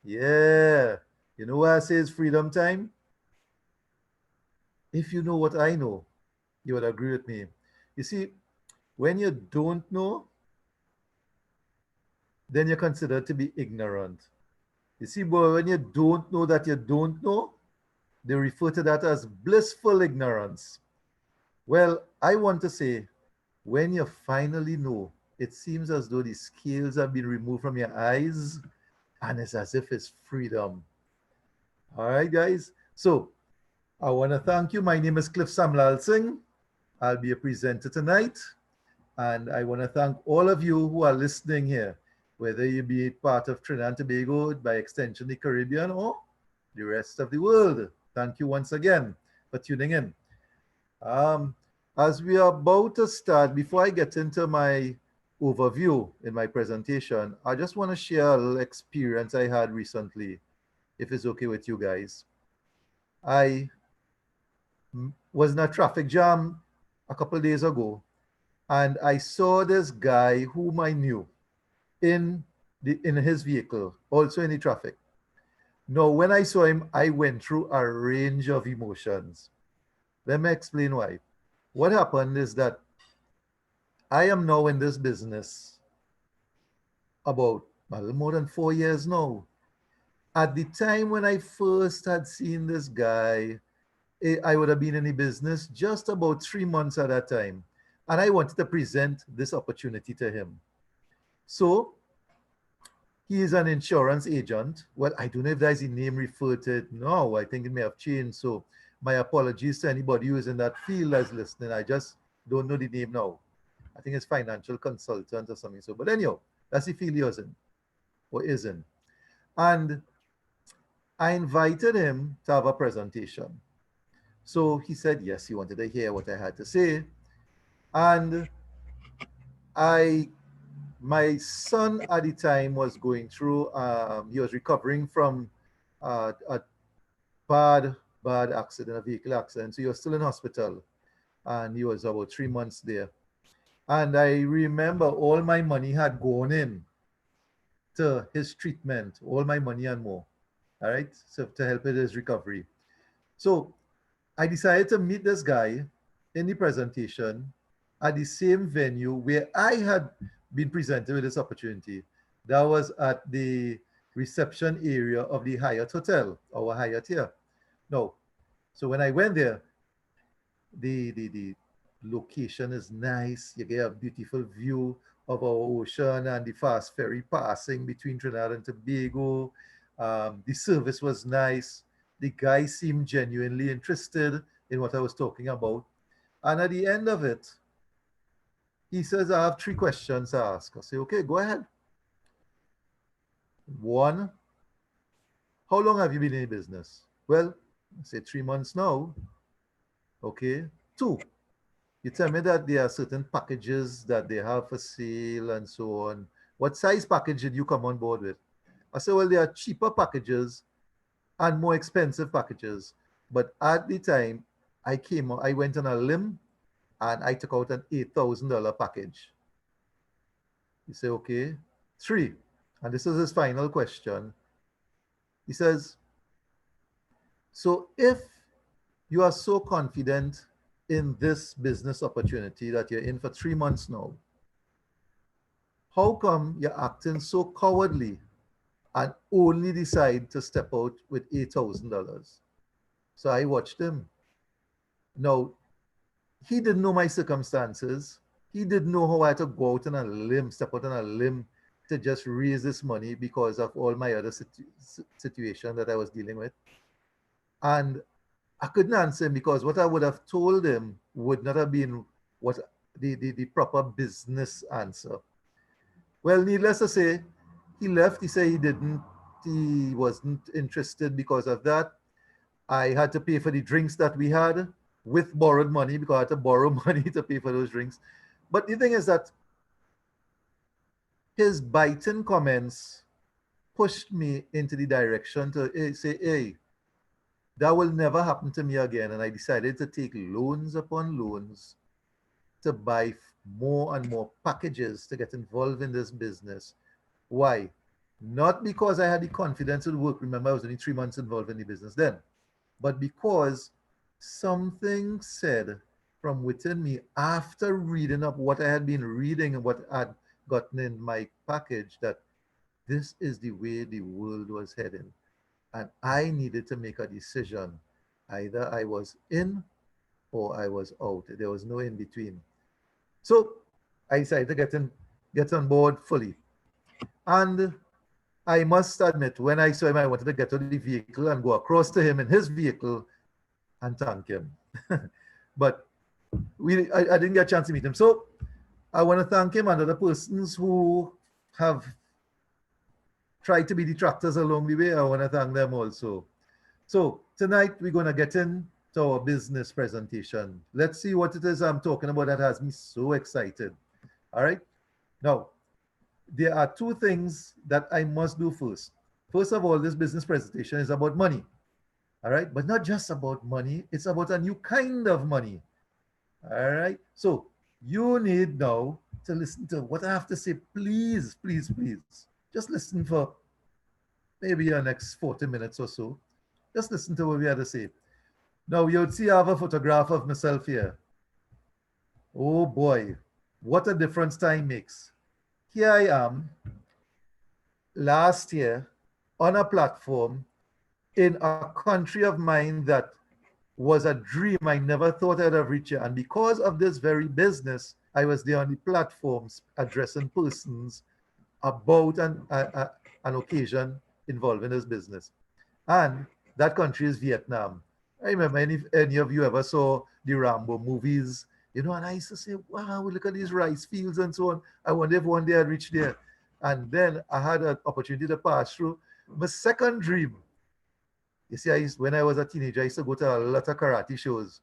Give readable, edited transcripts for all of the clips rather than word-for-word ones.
Yeah. You know why I say it's freedom time? If you know what I know, you would agree with me. You see, when you don't know, then you're considered to be ignorant. You see, boy, when you don't know that you don't know, they refer to that as blissful ignorance. Well, I want to say, when you finally know, it seems as though the scales have been removed from your eyes and it's as if it's freedom. All right, guys. So I want to thank you. My name is Cliff Samlal Singh. I'll be a presenter tonight. And I want to thank all of you who are listening here, whether you be part of Trinidad and Tobago, by extension the Caribbean, or the rest of the world. Thank you once again for tuning in. Um, as we are about to start, before I get into my overview in my presentation, I just want to share a little experience I had recently, if it's okay with you guys. I was in a traffic jam a couple of days ago, and I saw this guy whom I knew in in his vehicle, also in the traffic. Now, when I saw him, I went through a range of emotions. Let me explain why. What happened is that I am now in this business about a little more than 4 years now. At the time when I first had seen this guy, I would have been in the business just about 3 months at that time. And I wanted to present this opportunity to him. So he is an insurance agent. Well, I don't know if that's the name referred to it now. I think it may have changed. So my apologies to anybody who is in that field that's listening. I just don't know the name now. I think it's financial consultant or something. So, but anyhow, that's the field he was in or isn't. And I invited him to have a presentation. So he said yes, he wanted to hear what I had to say. And I my son at the time was going through he was recovering from a bad accident, a vehicle accident. So he was still in hospital and he was about 3 months there. And I remember all my money had gone in to his treatment, all my money and more. All right. So to help with his recovery. So I decided to meet this guy in the presentation at the same venue where I had been presented with this opportunity. That was at the reception area of the Hyatt Hotel, our Hyatt here. No. So when I went there, the location is nice. You get a beautiful view of our ocean and the fast ferry passing between Trinidad and Tobago. The service was nice. The guy seemed genuinely interested in what I was talking about. And at the end of it, he says, I have 3 questions to ask. I say, okay, go ahead. One, how long have you been in business? Well, I say 3 months now. Okay. Two, you tell me that there are certain packages that they have for sale and so on. What size package did you come on board with? I said, well, there are cheaper packages and more expensive packages. But at the time, I went on a limb and I took out an $8,000 package. You say, okay. Three, and this is his final question. He says, so if you are so confident in this business opportunity that you're in for 3 months now, how come you're acting so cowardly and only decide to step out with $8,000? So I watched him. Now, he didn't know my circumstances. He didn't know how I had to go out on a limb, step out on a limb to just raise this money because of all my other situation that I was dealing with. And I couldn't answer him because what I would have told him would not have been what the proper business answer. Well, needless to say, he left. He said he wasn't interested because of that. I had to pay for the drinks that we had with borrowed money because I had to borrow money to pay for those drinks. But the thing is that his biting comments pushed me into the direction to say, hey, that will never happen to me again. And I decided to take loans upon loans to buy more and more packages to get involved in this business. Why? Not because I had the confidence to work. Remember, I was only 3 months involved in the business then, but because something said from within me after reading up what I had been reading and what I'd gotten in my package that this is the way the world was heading. And I needed to make a decision. Either I was in or I was out. There was no in between. So I decided to get on board fully. And I must admit, when I saw him, I wanted to get to the vehicle and go across to him in his vehicle and thank him. But I didn't get a chance to meet him. So I want to thank him and other persons who have tried to be detractors along the way. I want to thank them also. So tonight we're going to get into our business presentation. Let's see what it is I'm talking about that has me so excited. All right. Now, there are two things that I must do first. First of all, this business presentation is about money. All right. But not just about money, it's about a new kind of money. All right. So you need now to listen to what I have to say. Please, please, please. Just listen for maybe the next 40 minutes or so. Just listen to what we have to say. Now, you'll see I have a photograph of myself here. Oh boy, what a difference time makes. Here I am last year on a platform in a country of mine that was a dream I never thought I'd have reached. And because of this very business, I was there on the platforms addressing persons about an occasion involving this business. And that country is Vietnam. I remember any of you ever saw the Rambo movies, you know, and I used to say, wow, look at these rice fields and so on. I wonder if one day I'd reach there. And then I had an opportunity to pass through my second dream. You see, when I was a teenager, I used to go to a lot of karate shows.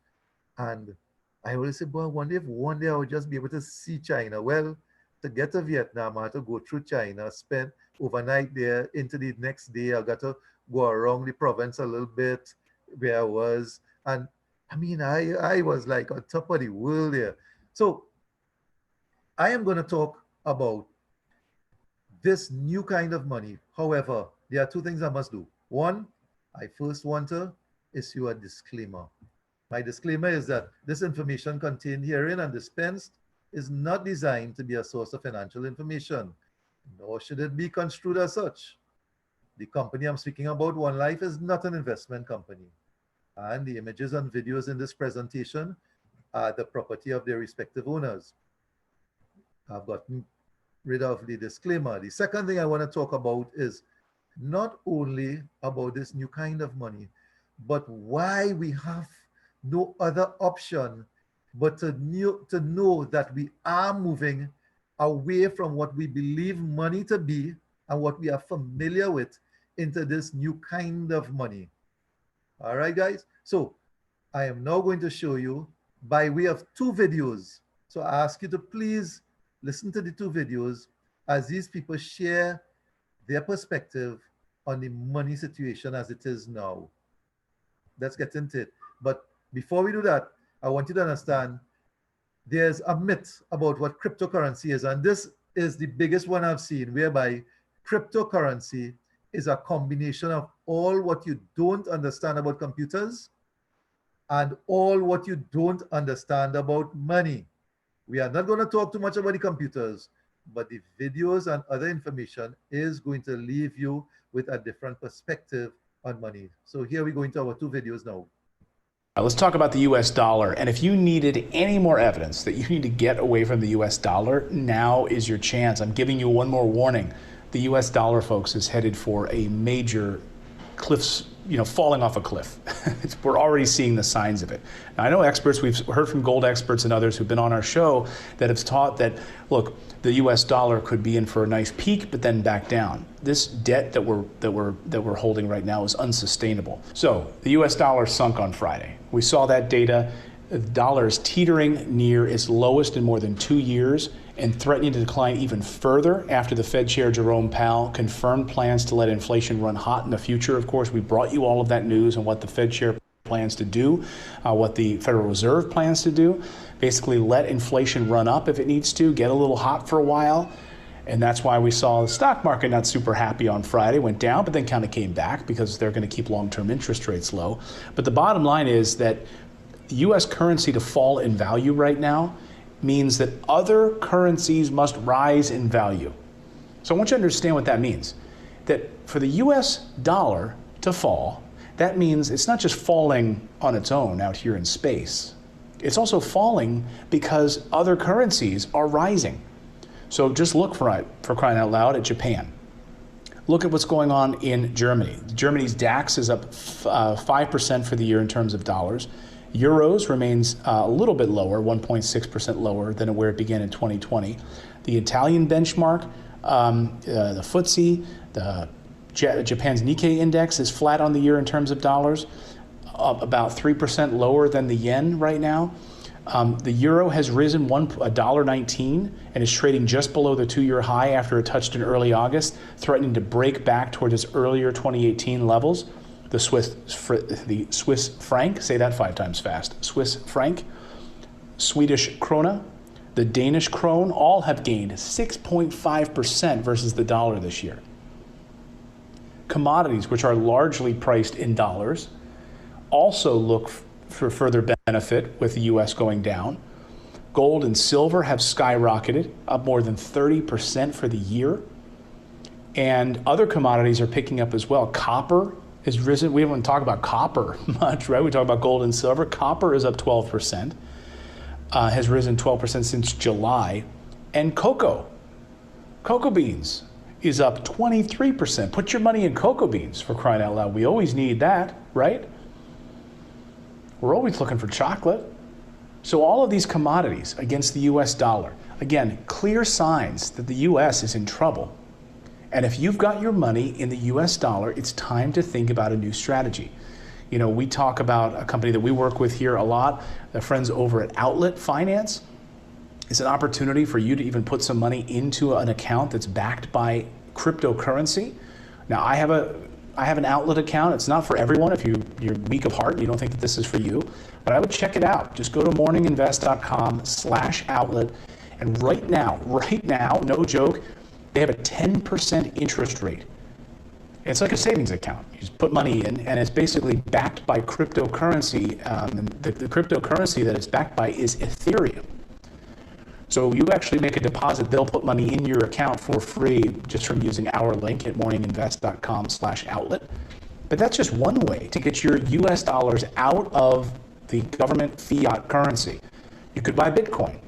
And I always say, boy, I wonder if one day I would just be able to see China. Well, to get to Vietnam, I had to go through China, spend overnight there. Into the next day, I got to go around the province a little bit where I was. And I mean, I was like on top of the world there. So I am going to talk about this new kind of money. However, there are two things I must do. One, I first want to issue a disclaimer. My disclaimer is that this information contained herein and dispensed is not designed to be a source of financial information, nor should it be construed as such. The company I'm speaking about, One Life, is not an investment company. And the images and videos in this presentation are the property of their respective owners. I've gotten rid of the disclaimer. The second thing I want to talk about is not only about this new kind of money, but why we have no other option but to know that we are moving away from what we believe money to be and what we are familiar with into this new kind of money. All right, guys? So I am now going to show you by way of two videos. So I ask you to please listen to the two videos as these people share their perspective on the money situation as it is now. Let's get into it. But before we do that, I want you to understand there's a myth about what cryptocurrency is. And this is the biggest one I've seen, whereby cryptocurrency is a combination of all what you don't understand about computers and all what you don't understand about money. We are not going to talk too much about the computers, but the videos and other information is going to leave you with a different perspective on money. So here we go into our two videos now. Let's talk about the US dollar. And if you needed any more evidence that you need to get away from the US dollar, now is your chance. I'm giving you one more warning. The US dollar, folks, is headed for a major falling off a cliff. We're already seeing the signs of it. Now, I know experts, we've heard from gold experts and others who've been on our show that have taught that, look, the US dollar could be in for a nice peak, but then back down. This debt that we're holding right now is unsustainable. So the US dollar sunk on Friday. We saw that data. The dollar is teetering near its lowest in more than 2 years and threatening to decline even further after the Fed Chair Jerome Powell confirmed plans to let inflation run hot in the future. Of course, we brought you all of that news on what the Fed Chair plans to do, what the Federal Reserve plans to do. Basically let inflation run up if it needs to, get a little hot for a while. And that's why we saw the stock market not super happy on Friday, went down, but then kind of came back because they're going to keep long-term interest rates low. But the bottom line is that U.S. currency to fall in value right now means that other currencies must rise in value. So I want you to understand what that means. That for the U.S. dollar to fall, that means it's not just falling on its own out here in space. It's also falling because other currencies are rising. So just look for crying out loud at Japan. Look at what's going on in Germany. Germany's DAX is up 5% for the year in terms of dollars. Euros remains a little bit lower, 1.6% lower than where it began in 2020. The Italian benchmark, the FTSE, Japan's Nikkei index is flat on the year in terms of dollars, about 3% lower than the yen right now. The euro has risen $1.19 and is trading just below the 2-year high after it touched in early August, threatening to break back toward its earlier 2018 levels. The Swiss franc, say that 5 times fast, Swiss franc, Swedish krona, the Danish krone, all have gained 6.5% versus the dollar this year. Commodities, which are largely priced in dollars, also look for further benefit with the U.S. going down. Gold and silver have skyrocketed, up more than 30% for the year. And other commodities are picking up as well. Copper has risen. We don't talk about copper much, right? We talk about gold and silver. Copper is up 12%, has risen 12% since July. And cocoa beans is up 23%. Put your money in cocoa beans, for crying out loud. We always need that, right? We're always looking for chocolate. So all of these commodities against the US dollar, again, clear signs that the US is in trouble. And if you've got your money in the US dollar, it's time to think about a new strategy. You know, we talk about a company that we work with here a lot, the friends over at Outlet Finance. It's an opportunity for you to even put some money into an account that's backed by cryptocurrency. Now, I have an Outlet account. It's not for everyone. If you're weak of heart and you don't think that this is for you, but I would check it out. Just go to morninginvest.com/outlet. And right now, no joke, they have a 10% interest rate. It's like a savings account. You just put money in, and it's basically backed by cryptocurrency. And the cryptocurrency that it's backed by is Ethereum. So you actually make a deposit, they'll put money in your account for free just from using our link at morninginvest.com/outlet. But that's just one way to get your US dollars out of the government fiat currency. You could buy Bitcoin.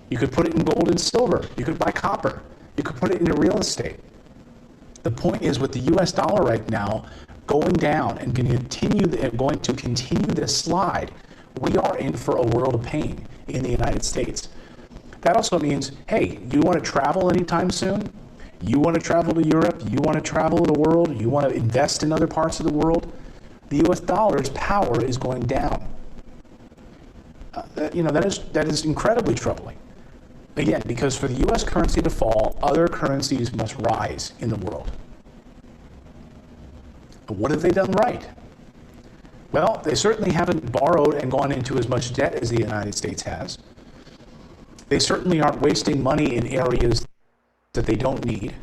You could put it in gold and silver. You could buy copper. You could put it into real estate. The point is, with the US dollar right now going down and going to continue this slide, we are in for a world of pain in the United States. That also means, hey, you want to travel anytime soon? You want to travel to Europe? You want to travel the world? You want to invest in other parts of the world? The US dollar's power is going down. That is incredibly troubling. Again, because for the US currency to fall, other currencies must rise in the world. But what have they done right? Well, they certainly haven't borrowed and gone into as much debt as the United States has. They certainly aren't wasting money in areas that they don't need.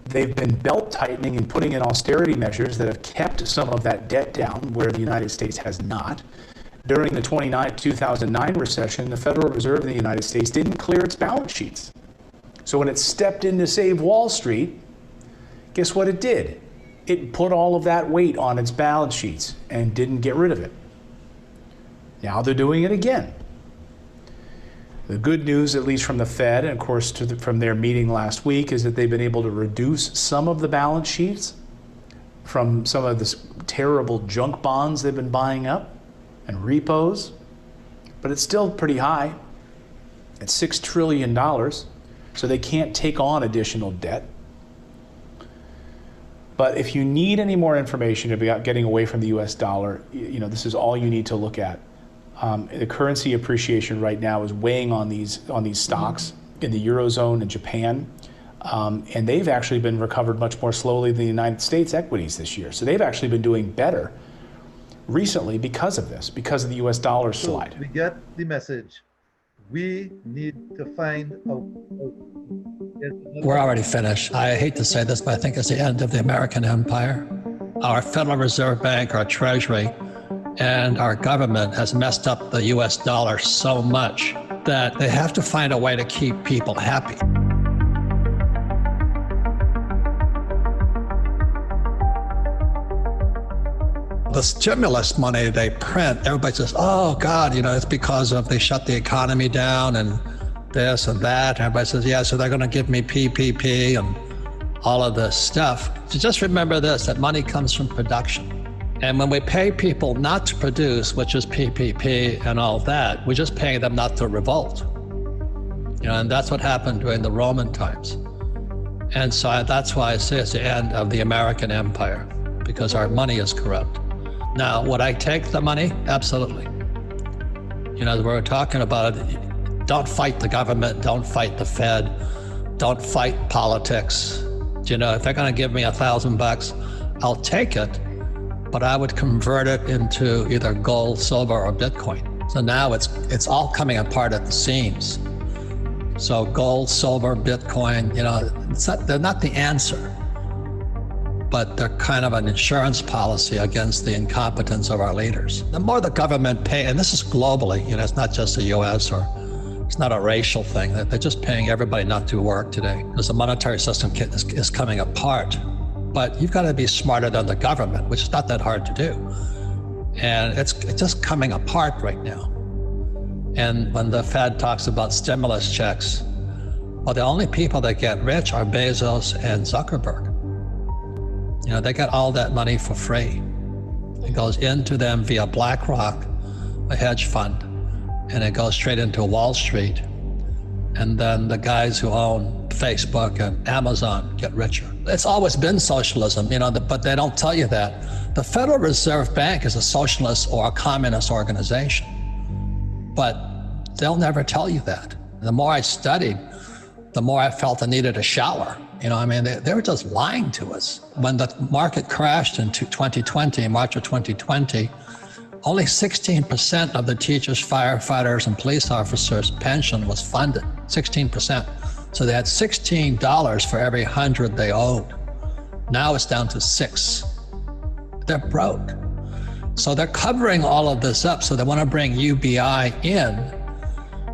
They've been belt tightening and putting in austerity measures that have kept some of that debt down where the United States has not. During the 2009 recession, the Federal Reserve of the United States didn't clear its balance sheets. So when it stepped in to save Wall Street, guess what it did? It put all of that weight on its balance sheets and didn't get rid of it. Now they're doing it again. The good news, at least from the Fed, and of course from their meeting last week, is that they've been able to reduce some of the balance sheets from some of this terrible junk bonds they've been buying up and repos, but it's still pretty high at $6 trillion, so they can't take on additional debt. But if you need any more information about getting away from the US dollar, this is all you need to look at. The currency appreciation right now is weighing on these stocks in the Eurozone and Japan, and they've actually been recovered much more slowly than the United States equities this year. So they've actually been doing better recently because of this, because of the US dollar slide. So we get the message. We need to find a. There's We're another. already finished. I hate to say this, but I think it's the end of the American empire. Our Federal Reserve Bank, our Treasury, and our government has messed up the US dollar so much that they have to find a way to keep people happy. The stimulus money they print, everybody says, oh God, it's because of they shut the economy down and this and that. Everybody says, yeah, so they're going to give me PPP and all of this stuff. So just remember this, that money comes from production. And when we pay people not to produce, which is PPP and all that, we're just paying them not to revolt. And that's what happened during the Roman times. And so that's why I say it's the end of the American empire, because our money is corrupt. Now, would I take the money? Absolutely. As we were talking about it, don't fight the government, don't fight the Fed, don't fight politics. If they're going to give me $1,000, I'll take it, but I would convert it into either gold, silver, or Bitcoin. So now it's all coming apart at the seams. So gold, silver, Bitcoin, they're not the answer, but they're kind of an insurance policy against the incompetence of our leaders. The more the government pay, and this is globally, it's not just the US or it's not a racial thing. They're just paying everybody not to work today because the monetary system is coming apart. But you've got to be smarter than the government, which is not that hard to do. And it's just coming apart right now. And when the Fed talks about stimulus checks, well, the only people that get rich are Bezos and Zuckerberg. They get all that money for free. It goes into them via BlackRock, a hedge fund, and it goes straight into Wall Street. And then the guys who own Facebook and Amazon get richer. It's always been socialism, but they don't tell you that. The Federal Reserve Bank is a socialist or a communist organization, but they'll never tell you that. The more I studied, the more I felt I needed a shower. They were just lying to us. When the market crashed in 2020, March of 2020, only 16% of the teachers, firefighters, and police officers' pension was funded, 16%. So they had $16 for every 100 they owed. Now it's down to 6. They're broke. So they're covering all of this up. So they want to bring UBI in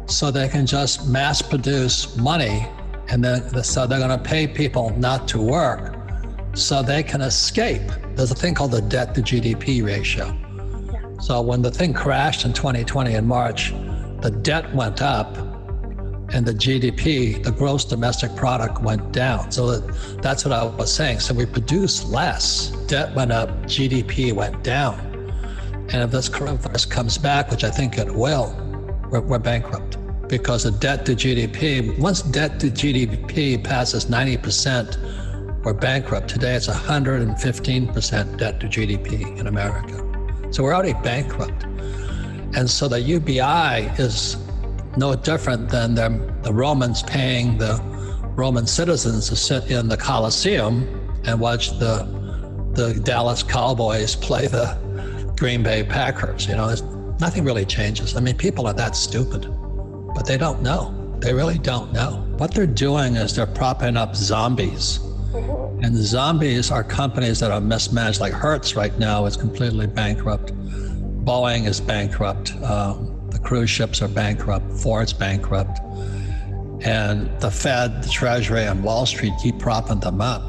so they can just mass produce money. And then so they're going to pay people not to work so they can escape. There's a thing called the debt to GDP ratio. So when the thing crashed in 2020 in March, the debt went up and the GDP, the gross domestic product, went down. So that's what I was saying. So we produced less. Debt went up, GDP went down. And if this coronavirus comes back, which I think it will, we're bankrupt. Because the debt to GDP, once debt to GDP passes 90%, we're bankrupt. Today it's 115% debt to GDP in America. So we're already bankrupt. And so the UBI is no different than the Romans paying the Roman citizens to sit in the Colosseum and watch the Dallas Cowboys play the Green Bay Packers. Nothing really changes. People are that stupid. But they don't know. They really don't know. What they're doing is they're propping up zombies. And zombies are companies that are mismanaged, like Hertz right now is completely bankrupt. Boeing is bankrupt. The cruise ships are bankrupt. Ford's bankrupt. And the Fed, the Treasury, and Wall Street keep propping them up.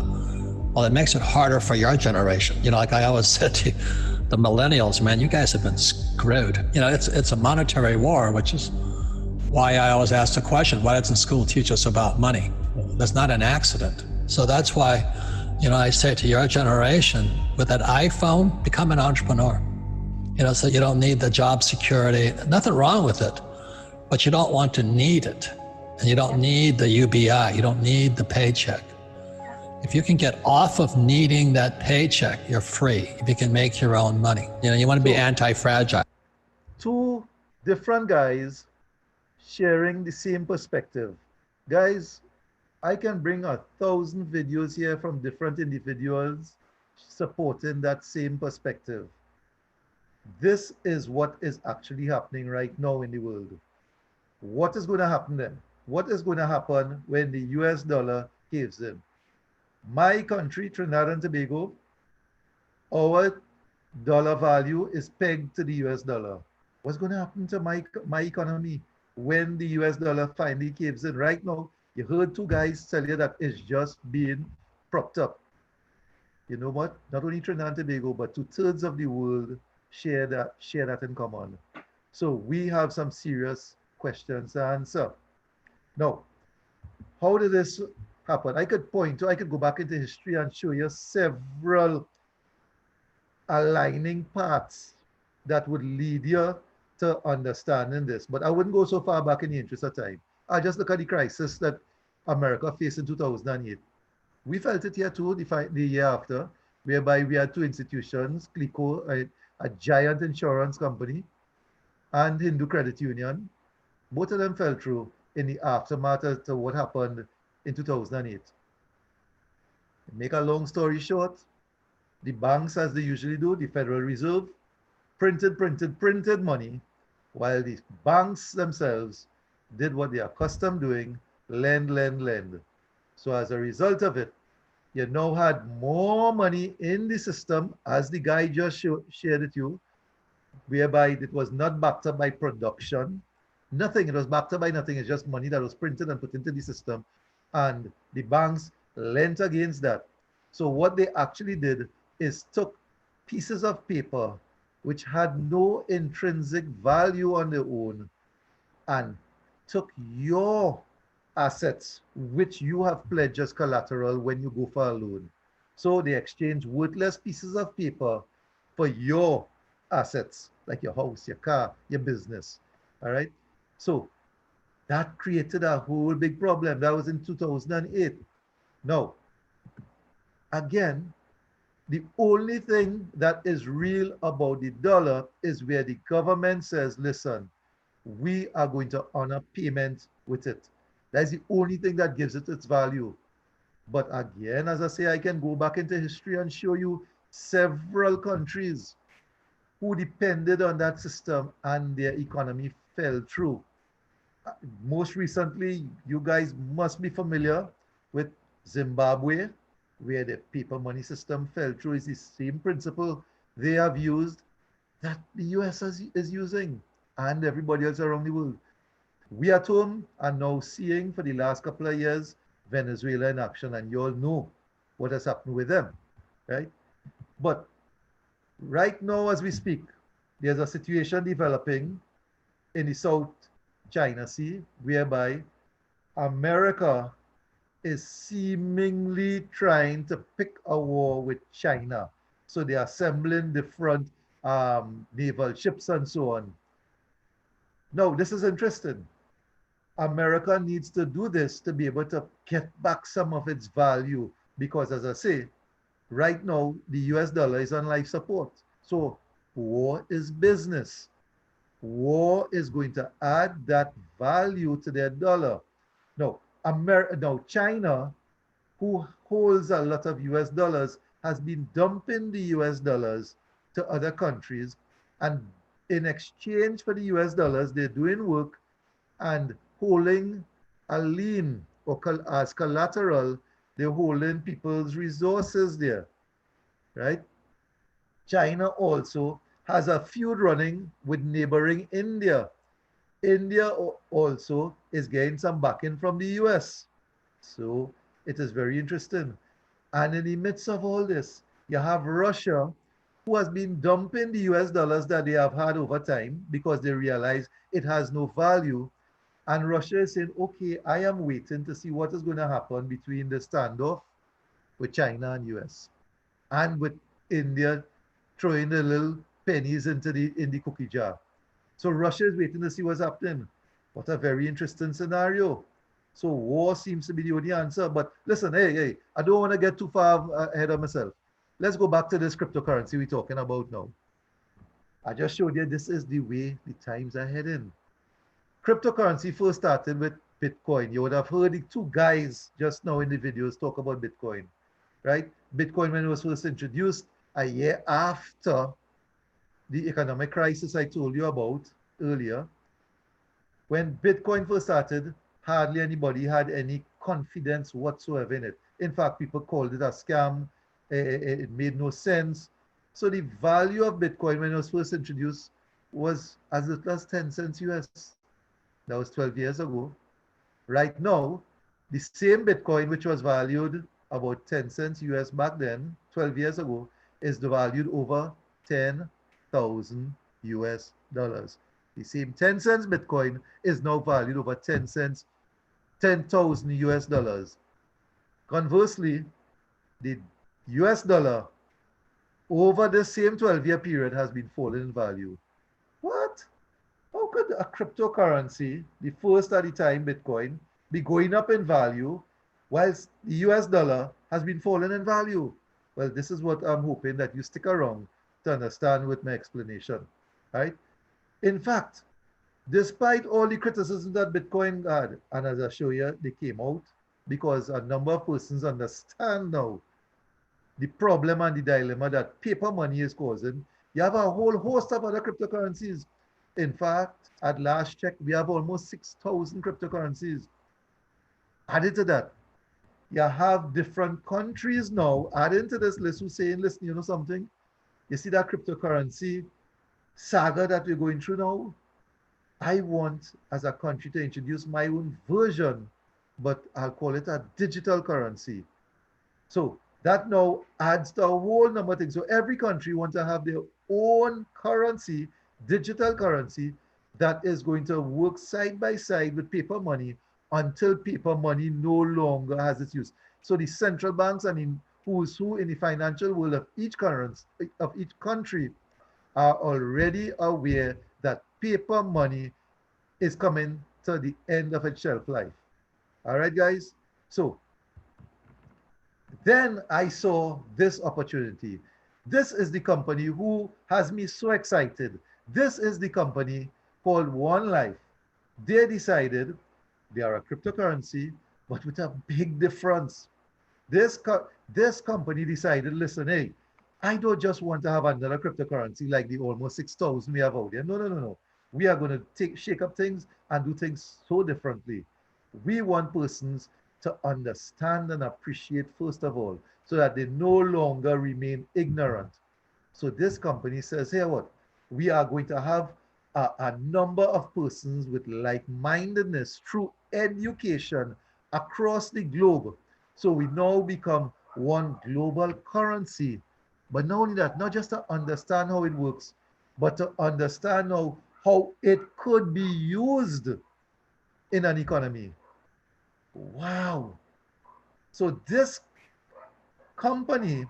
Well, it makes it harder for your generation. Like I always said to the millennials, man, you guys have been screwed. It's a monetary war, which is why I always ask the question, why doesn't school teach us about money? That's not an accident. So that's why, I say to your generation, with that iPhone, become an entrepreneur. So you don't need the job security, nothing wrong with it, but you don't want to need it. And you don't need the UBI, you don't need the paycheck. If you can get off of needing that paycheck, you're free. If you can make your own money. You want to be anti-fragile. Two different guys sharing the same perspective. Guys, I can bring 1,000 videos here from different individuals supporting that same perspective. This is what is actually happening right now in the world. What is going to happen then? What is going to happen when the US dollar caves in? My country, Trinidad and Tobago, our dollar value is pegged to the US dollar. What's going to happen to my economy when the US dollar finally caves in? Right now, you heard two guys tell you that it's just being propped up. You know what? Not only Trinidad and Tobago, but two-thirds of the world share that in common. So we have some serious questions to answer. Now, how did this happen? I could go back into history and show you several aligning paths that would lead you to understanding this. But I wouldn't go so far back in the interest of time. I just look at the crisis that America faced in 2008. We felt it here too, the year after, whereby we had two institutions, CLICO, a giant insurance company, and Hindu Credit Union. Both of them fell through in the aftermath to what happened in 2008. Make a long story short, the banks, as they usually do, the Federal Reserve, printed money, while the banks themselves did what they are accustomed doing, lend. So as a result of it, you now had more money in the system, as the guy just shared with you, whereby it was not backed up by production, nothing. It was backed up by nothing. It's just money that was printed and put into the system, and the banks lent against that. So what they actually did is took pieces of paper which had no intrinsic value on their own and took your assets which you have pledged as collateral when you go for a loan. So they exchange worthless pieces of paper for your assets, like your house, your car, your business. All right. So that created a whole big problem. That was in 2008. Now, again, the only thing that is real about the dollar is where the government says, listen, we are going to honor payment with it. That's the only thing that gives it its value. But again, as I say, I can go back into history and show you several countries who depended on that system and their economy fell through. Most recently, you guys must be familiar with Zimbabwe, where the paper money system fell through. It's the same principle they have used that the US is using and everybody else around the world. We at home are now seeing for the last couple of years Venezuela in action, and you all know what has happened with them, right? But right now, as we speak, there's a situation developing in the South China Sea whereby America is seemingly trying to pick a war with China. So they're assembling different naval ships and so on. Now, this is interesting. America needs to do this to be able to get back some of its value because, as I say, right now, the US dollar is on life support. So war is business. War is going to add that value to their dollar. Now, China, who holds a lot of US dollars, has been dumping the US dollars to other countries. And in exchange for the US dollars, they're doing work and holding a lien or as collateral, they're holding people's resources there, right? China also has a feud running with neighboring India. India also is getting some backing from the US. So it is very interesting. And in the midst of all this, you have Russia, who has been dumping the US dollars that they have had over time because they realize it has no value. And Russia is saying, okay, I am waiting to see what is going to happen between the standoff with China and US and with India throwing the little pennies into the cookie jar. So Russia is waiting to see what's happening. What a very interesting scenario. So war seems to be the only answer. But listen, hey, I don't want to get too far ahead of myself. Let's go back to this cryptocurrency we're talking about now. I just showed you this is the way the times are heading. Cryptocurrency first started with Bitcoin. You would have heard the two guys just now in the videos talk about Bitcoin, right? Bitcoin, when it was first introduced a year after the economic crisis I told you about earlier, When Bitcoin first started, hardly anybody had any confidence whatsoever in it. In fact, people called it a scam. It made no sense. So the value of Bitcoin when it was first introduced was as little as 10 cents US. That was 12 years ago. Right now, the same Bitcoin, which was valued about 10 cents US back then, 12 years ago, is valued over 10,000 US dollars. The same 10 cents Bitcoin is now valued over 10 cents, 10,000 US dollars. Conversely, the US dollar over the same 12-year period has been falling in value. What? How could a cryptocurrency, the first at the time, Bitcoin, be going up in value whilst the US dollar has been falling in value? Well, this is what I'm hoping that you stick around to understand with my explanation. Right? In fact, despite all the criticism that Bitcoin had, and as I show you, they came out because a number of persons understand now the problem and the dilemma that paper money is causing. You have a whole host of other cryptocurrencies. In fact, at last check, we have almost 6,000 cryptocurrencies. Added to that, you have different countries now adding to this list who saying, listen, you know something? You see that cryptocurrency saga that we're going through now? I want, as a country, to introduce my own version, but I'll call it a digital currency. So that now adds to a whole number of things. So every country wants to have their own currency, digital currency, that is going to work side by side with paper money until paper money no longer has its use. So the central banks and in who's who in the financial world of each currency of each country are already aware that paper money is coming to the end of its shelf life. All right, guys. So then I saw this opportunity. This is the company who has me so excited. This is the company called One Life. They decided they are a cryptocurrency, but with a big difference. This company decided, listen, hey, I don't just want to have another cryptocurrency like the almost 6,000 we have out there. No, no, no, no. We are going to shake up things and do things so differently. We want persons to understand and appreciate, first of all, so that they no longer remain ignorant. So this company says, here what? We are going to have a number of persons with like-mindedness through education across the globe. So we now become one global currency. But not only that, not just to understand how it works, but to understand how it could be used in an economy. Wow. So this company,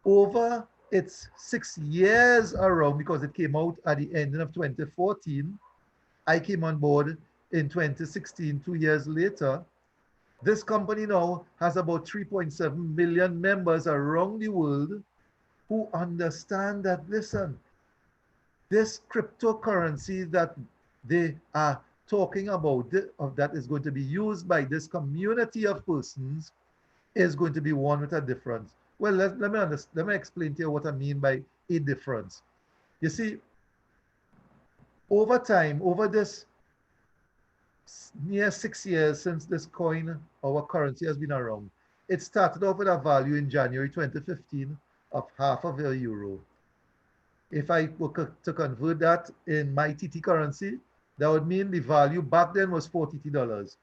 over its 6 years around, because it came out at the end of 2014, I came on board in 2016, 2 years later. This company now has about 3.7 million members around the world who understand that, listen, this cryptocurrency that they are talking about that is going to be used by this community of persons is going to be one with a difference. Well, let me explain to you what I mean by a difference. You see, over time, over this near 6 years since this coin, our currency has been around, it started off with a value in January 2015 of half of a euro. If I were to convert that in my TT currency, that would mean the value back then was $40.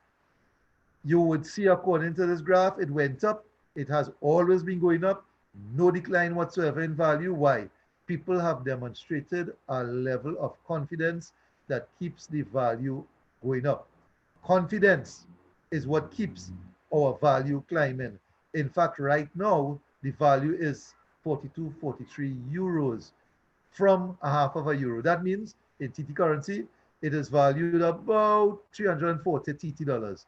You would see, according to this graph, it went up. It has always been going up, no decline whatsoever in value. Why? People have demonstrated a level of confidence that keeps the value going up. Confidence is what keeps our value climbing. In fact, right now, the value is 42, 43 euros from a half of a euro. That means in TT currency, it is valued about 340 TT dollars.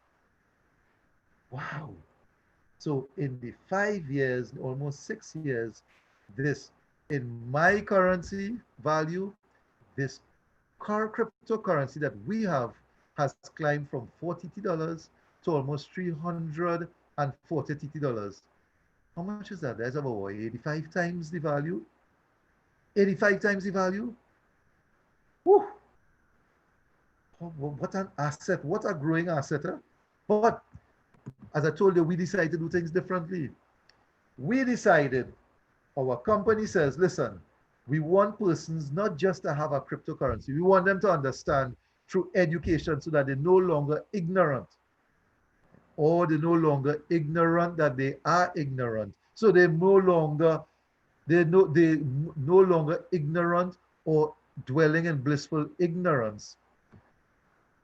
Wow. So in the 5 years, almost 6 years, this in my currency value, this cryptocurrency that we have has climbed from 40 dollars to almost 340 dollars. How much is that? That's about 85 times the value. 85 times the value. Whew. What an asset, what a growing asset. Huh? But as I told you, we decided to do things differently. We decided, our company says, listen, we want persons not just to have a cryptocurrency, we want them to understand through education so that they're no longer ignorant, or they're no longer ignorant that they are ignorant. So they no longer ignorant or dwelling in blissful ignorance,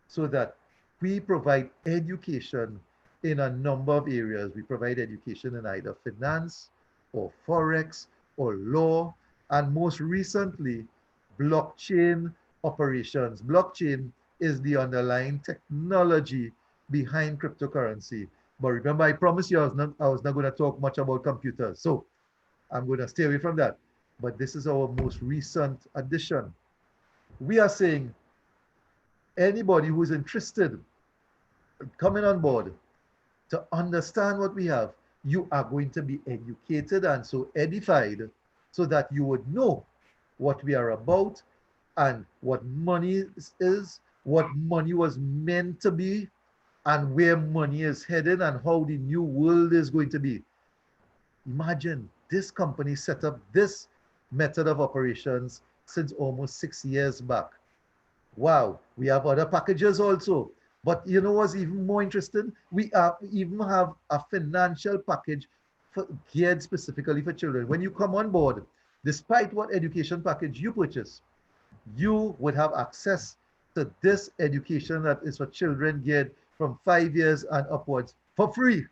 so that we provide education in a number of areas. We provide education in either finance or forex or law, and most recently, blockchain operations. Blockchain is the underlying technology behind cryptocurrency. But remember, I promised you I was not going to talk much about computers. So I'm going to stay away from that. But this is our most recent addition. We are saying anybody who's interested in coming on board to understand what we have, you are going to be educated and so edified so that you would know what we are about and what money is, what money was meant to be, and where money is headed and how the new world is going to be. Imagine this company set up this method of operations since almost 6 years back. Wow, we have other packages also. But you know what's even more interesting? Even have a financial package geared specifically for children. When you come on board, despite what education package you purchase, you would have access to this education that is for children geared from 5 years and upwards for free.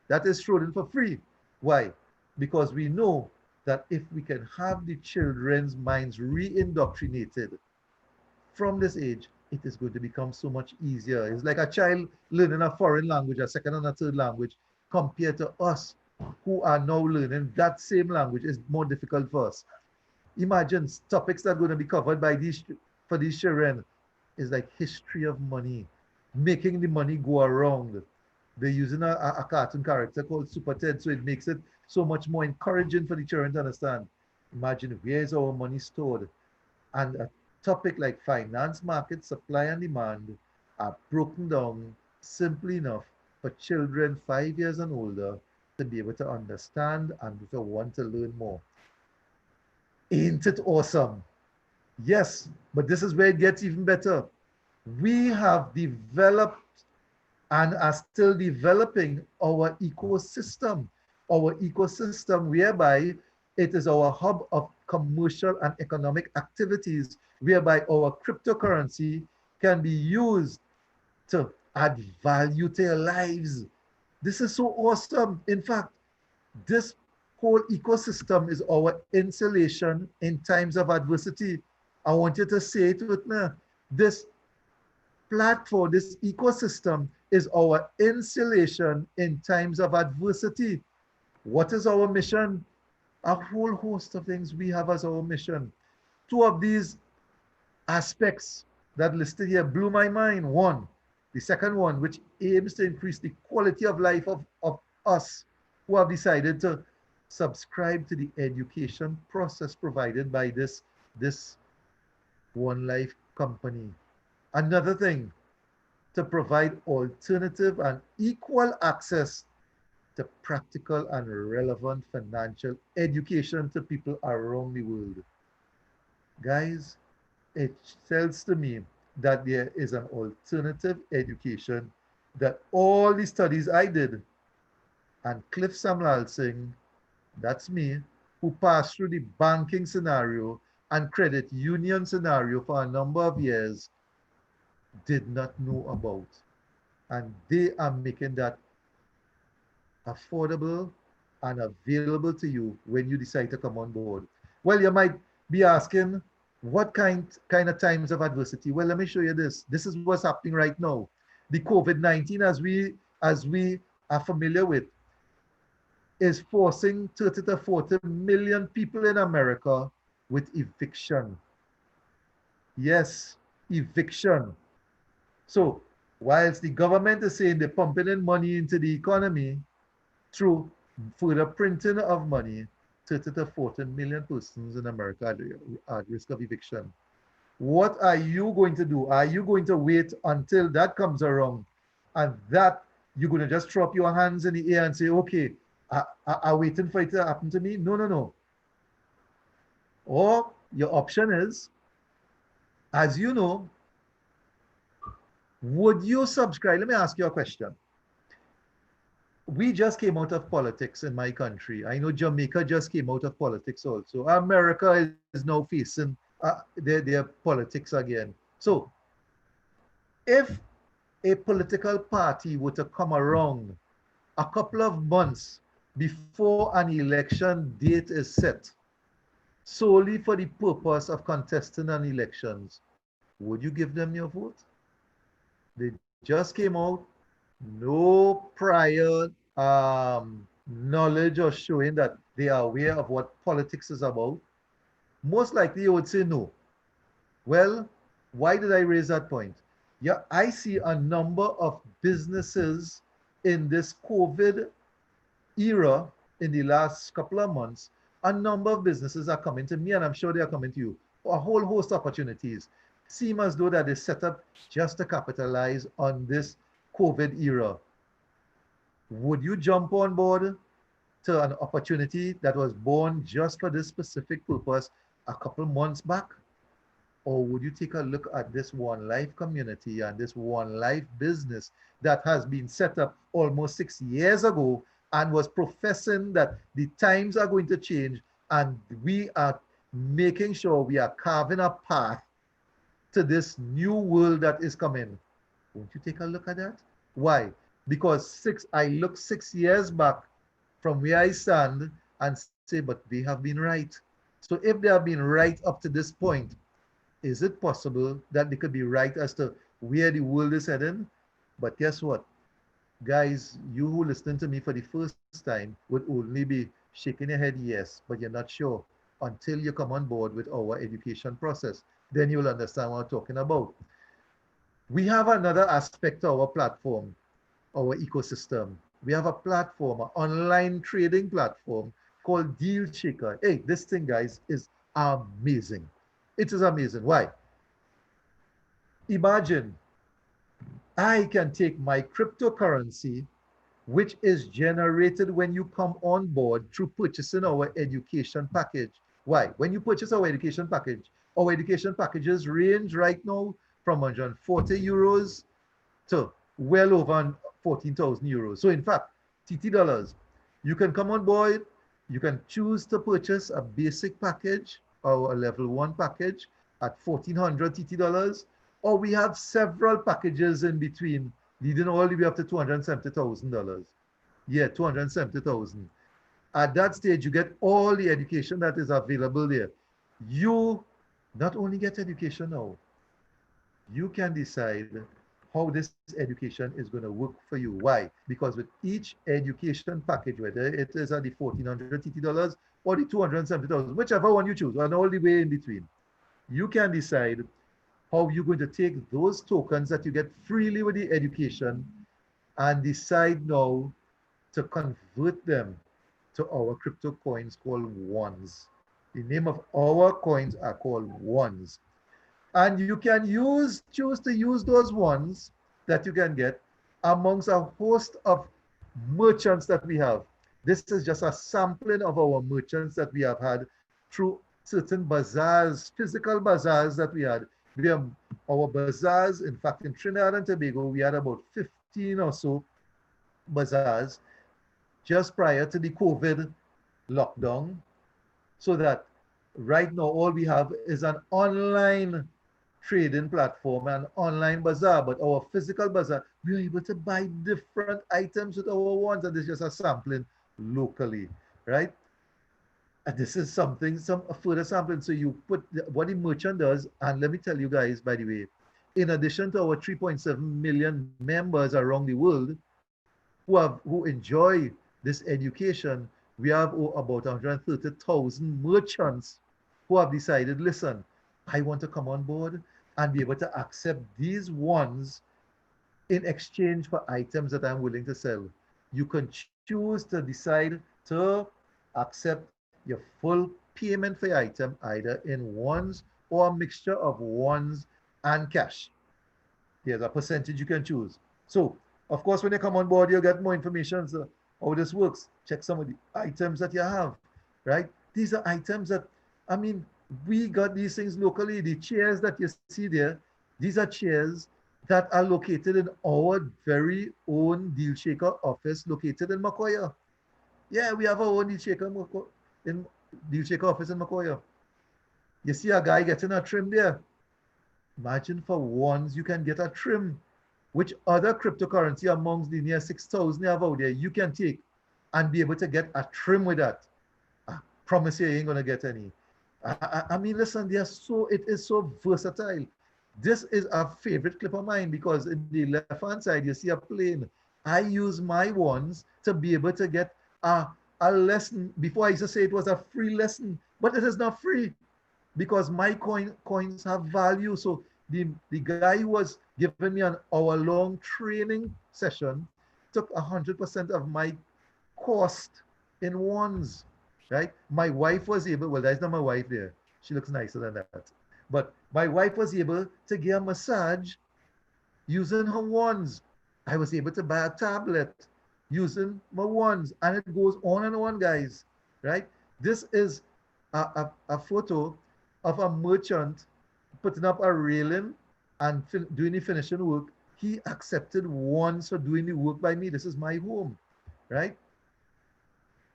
That is thrown in for free. Why? Because we know that if we can have the children's minds re-indoctrinated from this age, it is going to become so much easier. It's like a child learning a foreign language, a second and a third language, compared to us who are now learning that same language. Is more difficult for us. Imagine topics that are going to be covered by these for these children is like history of money, making the money go around. They're using a cartoon character called Super Ted, so it makes it so much more encouraging for the children to understand. Imagine where's our money stored, and a topic like finance market supply and demand are broken down simply enough for children 5 years and older to be able to understand and to want to learn more. Ain't it awesome? Yes, but this is where it gets even better. We have developed and are still developing our ecosystem whereby it is our hub of commercial and economic activities, whereby our cryptocurrency can be used to add value to your lives. This is so awesome. In fact, this whole ecosystem is our insulation in times of adversity. I want you to say it with me. This platform, this ecosystem is our insulation in times of adversity. What is our mission? A whole host of things we have as our mission. Two of these aspects that listed here blew my mind. One, the second one, which aims to increase the quality of life of us who have decided to subscribe to the education process provided by this One Life company. Another thing, to provide alternative and equal access to practical and relevant financial education to people around the world. Guys, it tells to me that there is an alternative education that all the studies I did and Cliff Samlal Singh, that's me, who passed through the banking scenario and credit union scenario for a number of years, did not know about. And they are making that affordable and available to you when you decide to come on board. Well, you might be asking, what kind of times of adversity? Well, let me show you this. This is what's happening right now. The COVID-19, as we are familiar with, is forcing 30 to 40 million people in America with eviction. Yes, eviction. So whilst the government is saying they're pumping in money into the economy through further printing of money, 30 to 40 million persons in America are at risk of eviction. What are you going to do? Are you going to wait until that comes around and that you're going to just throw up your hands in the air and say, okay, I'm waiting for it to happen to me? No, no, no. Or your option is, as you know, would you subscribe? Let me ask you a question. We just came out of politics in my country. I know Jamaica just came out of politics also. America is now facing their politics again. So if a political party were to come around a couple of months before an election date is set, solely for the purpose of contesting an elections, would you give them your vote? They just came out, no prior knowledge or showing that they are aware of what politics is about. Most likely you would say no. Well, why did I raise that point? Yeah, I see a number of businesses in this COVID era in the last couple of months. A number of businesses are coming to me, and I'm sure they are coming to you. A whole host of opportunities seem as though that they set up just to capitalize on this COVID era. Would you jump on board to an opportunity that was born just for this specific purpose a couple months back? Or would you take a look at this One Life community and this One Life business that has been set up almost 6 years ago and was professing that the times are going to change and we are making sure we are carving a path to this new world that is coming? Won't you take a look at that? Why? Because I look 6 years back from where I stand and say, but they have been right. So if they have been right up to this point, is it possible that they could be right as to where the world is heading? But guess what? Guys, you who listen to me for the first time would only be shaking your head yes, but you're not sure until you come on board with our education process. Then you'll understand what I'm talking about. We have another aspect to our platform, our ecosystem. We have a platform, an online trading platform called Deal Shaker. Hey, this thing, guys, is amazing. It is amazing. Why? Imagine I can take my cryptocurrency, which is generated when you come on board through purchasing our education package. Why? When you purchase our education packages range right now from 140 euros to well over 14,000 euros. So in fact, TT dollars, you can come on board, you can choose to purchase a basic package or a level 1 package at 1,400 TT dollars, or we have several packages in between, leading all the way up to $270,000. Yeah, 270,000. At that stage, you get all the education that is available there. You not only get education now, you can decide how this education is going to work for you. Why? Because with each education package, whether it is at the 1,400 TT dollars or the 270,000, whichever one you choose, and all the way in between, you can decide how you're going to take those tokens that you get freely with the education and decide now to convert them to our crypto coins called ones. The name of our coins are called ones. And you can choose to use those ones that you can get amongst a host of merchants that we have. This is just a sampling of our merchants that we have had through certain bazaars, physical bazaars that we had. We have our bazaars, in fact, in Trinidad and Tobago, we had about 15 or so bazaars just prior to the COVID lockdown, so that right now all we have is an online trading platform and online bazaar, but our physical bazaar, we're able to buy different items with our ones, and this is just a sampling locally, right? And this is something, some further sampling. So you put what the merchant does, and let me tell you guys, by the way, in addition to our 3.7 million members around the world who enjoy this education, we have about 130,000 merchants who have decided, listen, I want to come on board and be able to accept these ones in exchange for items that I'm willing to sell. You can choose to decide to accept your full payment for your item either in ones or a mixture of ones and cash. There's a percentage you can choose. So, of course, when you come on board, you'll get more information on how this works. Check some of the items that you have, right? These are items that, I mean, we got these things locally. The chairs that you see there, these are chairs that are located in our very own Deal Shaker office located in Macoya. Yeah, we have our own Deal Shaker office in Macoya. You see a guy getting a trim there. Imagine for ones you can get a trim, which other cryptocurrency amongst the near 6,000 you have out there, you can take and be able to get a trim with that. I promise you ain't going to get any. I mean, listen, it is so versatile. This is a favorite clip of mine because in the left-hand side, you see a plane. I use my ones to be able to get a lesson. Before I used to say it was a free lesson, but it is not free because my coins have value. So the guy who was giving me an hour-long training session took 100% of my cost in ones, right? My wife was able, well, that's not my wife there. She looks nicer than that. But my wife was able to get a massage using her ones. I was able to buy a tablet using my ones. And it goes on and on, guys, right? This is a photo of a merchant putting up a railing and doing the finishing work. He accepted ones for doing the work by me. This is my home, right?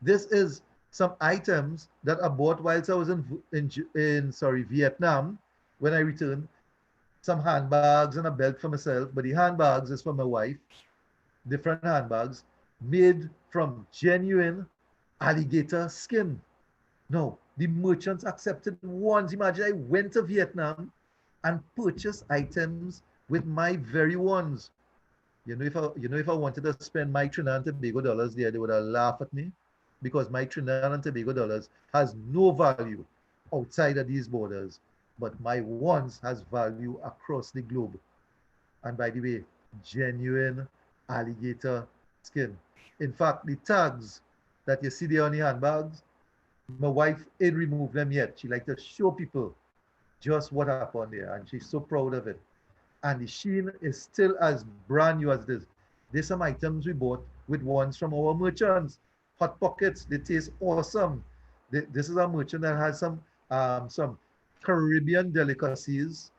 This is some items that I bought whilst I was in Vietnam when I returned. Some handbags and a belt for myself, but the handbags is for my wife. Different handbags made from genuine alligator skin. No, the merchants accepted ones. Imagine I went to Vietnam and purchased items with my very ones. If I wanted to spend my Trinidad and Tobago dollars there, they would have laughed at me because my Trinidad and Tobago dollars has no value outside of these borders, but my ones has value across the globe. And by the way, genuine alligator skin. In fact, the tags that you see there on the handbags, my wife ain't removed them yet. She like to show people just what happened there, and she's so proud of it. And the sheen is still as brand new as this. There's some items we bought with ones from our merchants. Hot Pockets, they taste awesome. This is a merchant that has some Caribbean delicacies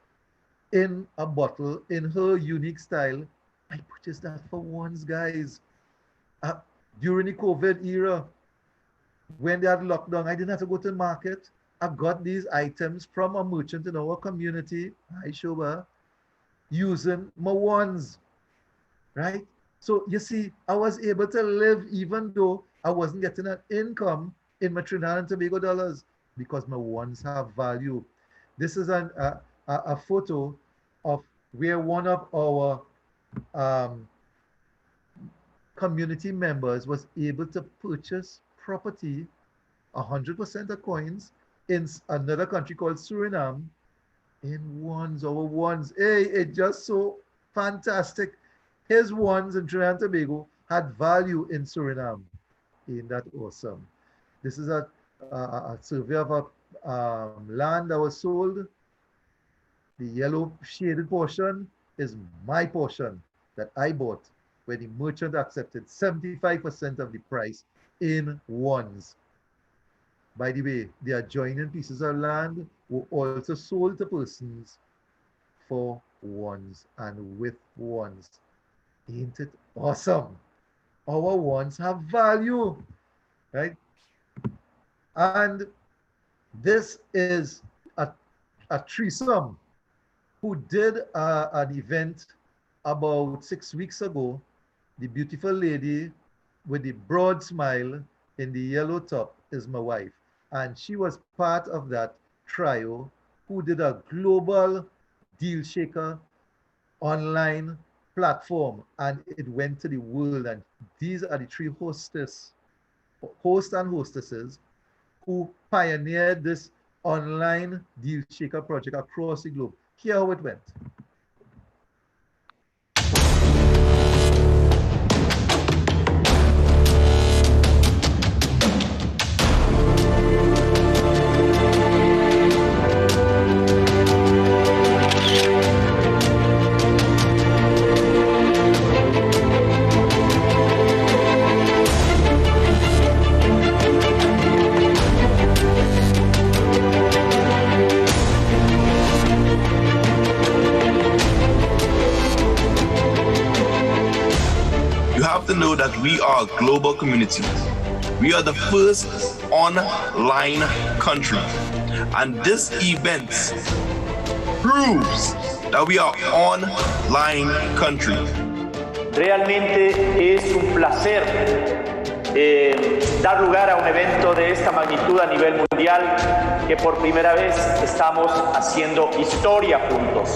in a bottle in her unique style. I purchased that for ones, guys. During the COVID era, when they had lockdown, I didn't have to go to the market. I got these items from a merchant in our community, hi Shoba, using my ones, right? So you see, I was able to live even though I wasn't getting an income in my Trinidad and Tobago dollars because my ones have value. This is a photo of where one of our community members was able to purchase property, 100% of coins, in another country called Suriname, in ones, our ones. Hey, it's just so fantastic. His ones in Trinidad and Tobago had value in Suriname. Ain't that awesome? This is a survey of a land that was sold. The yellow shaded portion is my portion that I bought where the merchant accepted 75% of the price in ones. By the way, the adjoining pieces of land were also sold to persons for ones and with ones. Ain't it awesome? Our ones have value, right? And this is a threesome who did an event about 6 weeks ago. The beautiful lady with the broad smile in the yellow top is my wife. And she was part of that trio who did a global deal shaker online platform, and it went to the world. And these are the three hosts and hostesses who pioneered this online deal shaker project across the globe. Here how it went. to know that we are a global community. We are the first online country. And this event proves that we are online country. Realmente es un placer dar lugar a un evento de esta magnitud a nivel mundial, que por primera vez estamos haciendo historia juntos.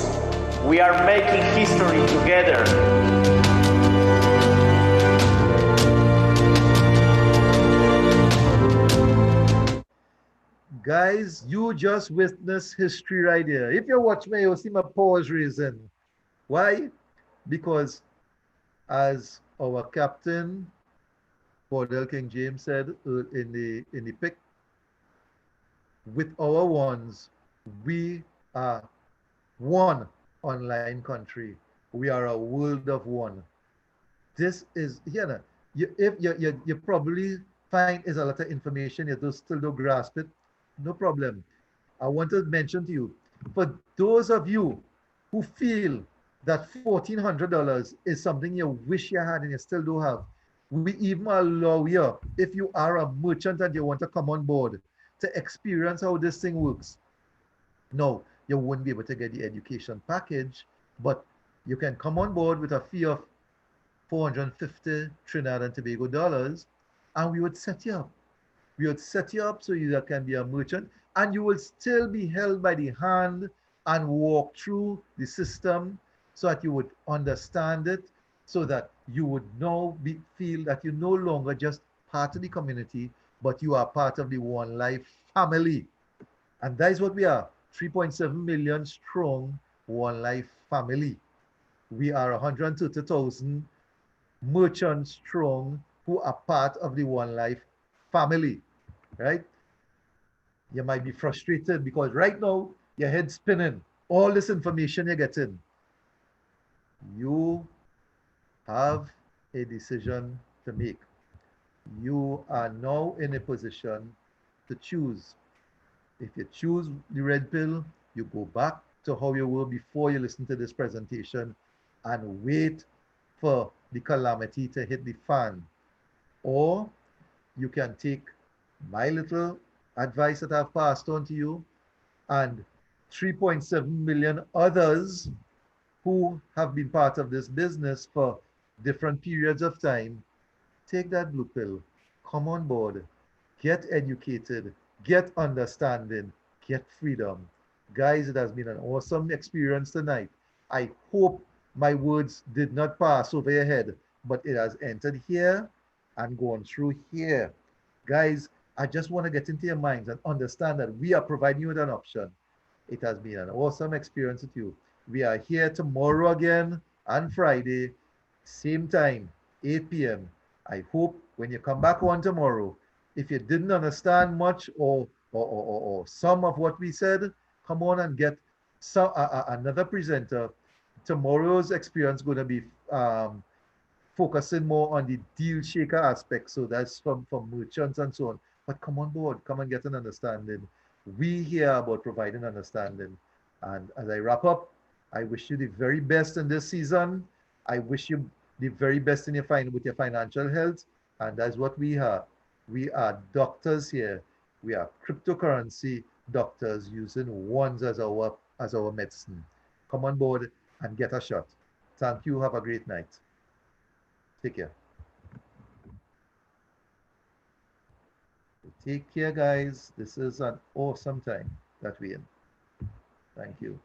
We are making history together. Guys, you just witnessed history right here. If you watch me, you'll see my pause reason. Why? Because as our captain, Cordell King James, said in the pick, with our ones, we are one online country. We are a world of one. This is, if you probably find is a lot of information, you still don't grasp it, no problem. I want to mention to you, for those of you who feel that $1,400 is something you wish you had and you still don't have, we even allow you, if you are a merchant and you want to come on board, to experience how this thing works. No, you won't be able to get the education package, but you can come on board with a fee of 450 Trinidad and Tobago dollars, and we would set you up. We would set you up so you can be a merchant, and you will still be held by the hand and walk through the system so that you would understand it, so that you would now feel that you're no longer just part of the community, but you are part of the One Life family. And that is what we are, 3.7 million strong One Life family. We are 130,000 merchants strong who are part of the One Life family, right? You might be frustrated because right now your head's spinning. All this information you're getting. You have a decision to make. You are now in a position to choose. If you choose the red pill, you go back to how you were before you listen to this presentation and wait for the calamity to hit the fan. Or you can take my little advice that I've passed on to you and 3.7 million others who have been part of this business for different periods of time. Take that blue pill, come on board, get educated, get understanding, get freedom. Guys, it has been an awesome experience tonight. I hope my words did not pass over your head, but it has entered here and gone through here. Guys, I just want to get into your minds and understand that we are providing you with an option. It has been an awesome experience with you. We are here tomorrow again on Friday, same time, 8 p.m. I hope when you come back on tomorrow, if you didn't understand much or some of what we said, come on and get another presenter. Tomorrow's experience going to be focusing more on the deal shaker aspect. So that's from merchants and so on. But come on board, come and get an understanding. We here about providing understanding. And as I wrap up, I wish you the very best in this season. I wish you the very best in with your financial health. And that's what we are. We are doctors here. We are cryptocurrency doctors using ones as our medicine. Come on board and get a shot. Thank you. Have a great night. Take care. Take care, guys. This is an awesome time that we're in. Thank you.